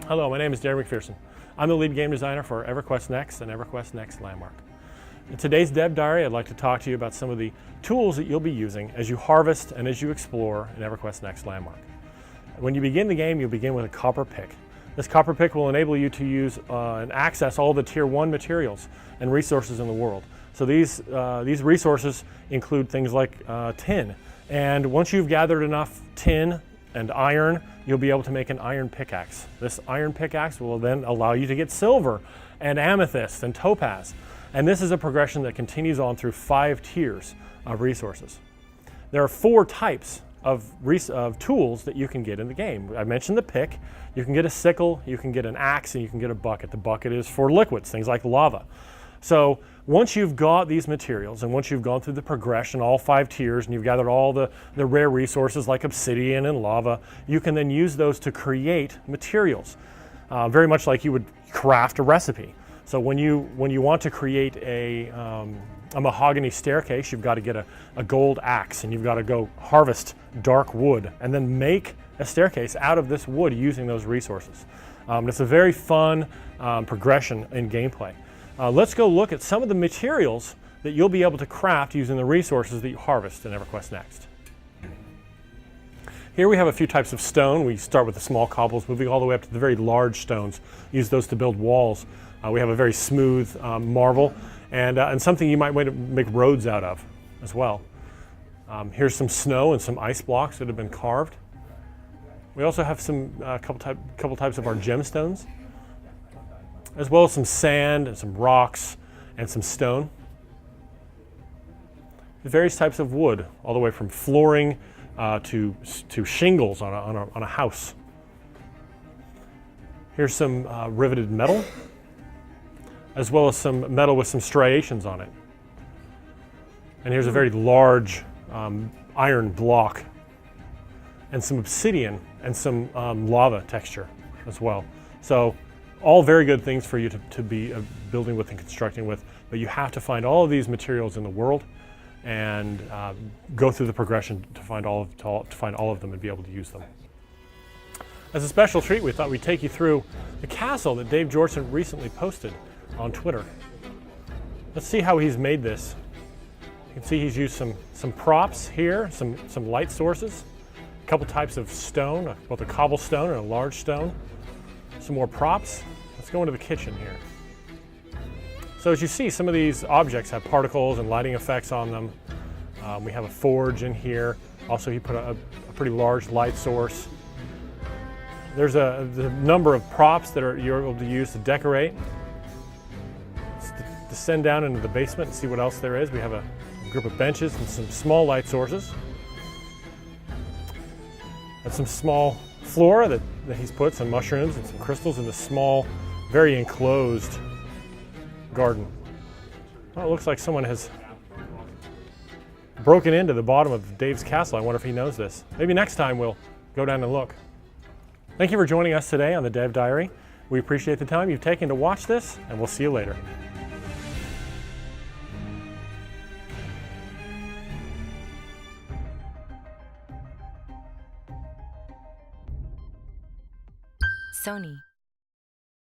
Hello, my name is Darren McPherson. I'm the lead game designer for EverQuest Next and EverQuest Next Landmark. In today's Dev Diary, I'd like to talk to you about some of the tools that you'll be using as you harvest and as you explore in EverQuest Next Landmark. When you begin the game, you'll begin with a copper pick. This copper pick will enable you to use and access all the Tier 1 materials and resources in the world. So these resources include things like tin. And once you've gathered enough tin and iron, you'll be able to make an iron pickaxe. This iron pickaxe will then allow you to get silver and amethyst and topaz. And this is a progression that continues on through 5 tiers of resources. There are 4 types of tools that you can get in the game. I mentioned the pick. You can get a sickle, you can get an axe, and you can get a bucket. The bucket is for liquids, things like lava. So once you've got these materials and once you've gone through the progression, all 5 tiers, and you've gathered all the rare resources like obsidian and lava, you can then use those to create materials, very much like you would craft a recipe. So when you want to create a mahogany staircase, you've got to get a gold axe, and you've got to go harvest dark wood and then make a staircase out of this wood using those resources. It's a very fun progression in gameplay. Let's go look at some of the materials that you'll be able to craft using the resources that you harvest in EverQuest Next. Here we have a few types of stone. We start with the small cobbles, moving all the way up to the very large stones. Use those to build walls. We have a very smooth marble and something you might want to make roads out of as well. Here's some snow and some ice blocks that have been carved. We also have some couple types of our gemstones, as well as some sand and some rocks and some stone. Various types of wood, all the way from flooring to shingles on a house. Here's some riveted metal, as well as some metal with some striations on it. And here's a very large iron block, and some obsidian and some lava texture as well. So all very good things for you to be building with and constructing with, but you have to find all of these materials in the world and go through the progression to find all of them and be able to use them. As a special treat, we thought we'd take you through the castle that Dave Georgeson recently posted on Twitter. Let's see how he's made this. You can see he's used some props here, some light sources, a couple types of stone, both a cobblestone and a large stone, some more props. Let's go into the kitchen here. So as you see, some of these objects have particles and lighting effects on them. We have a forge in here. Also, he put a pretty large light source. There's the number of props that you're able to use to decorate. Let's descend down into the basement and see what else there is. We have a group of benches and some small light sources. And some small flora that he's put, some mushrooms and some crystals in this small, very enclosed garden. Well, it looks like someone has broken into the bottom of Dave's castle. I wonder if he knows this. Maybe next time we'll go down and look. Thank you for joining us today on the Dev Diary. We appreciate the time you've taken to watch this, and we'll see you later. Sony.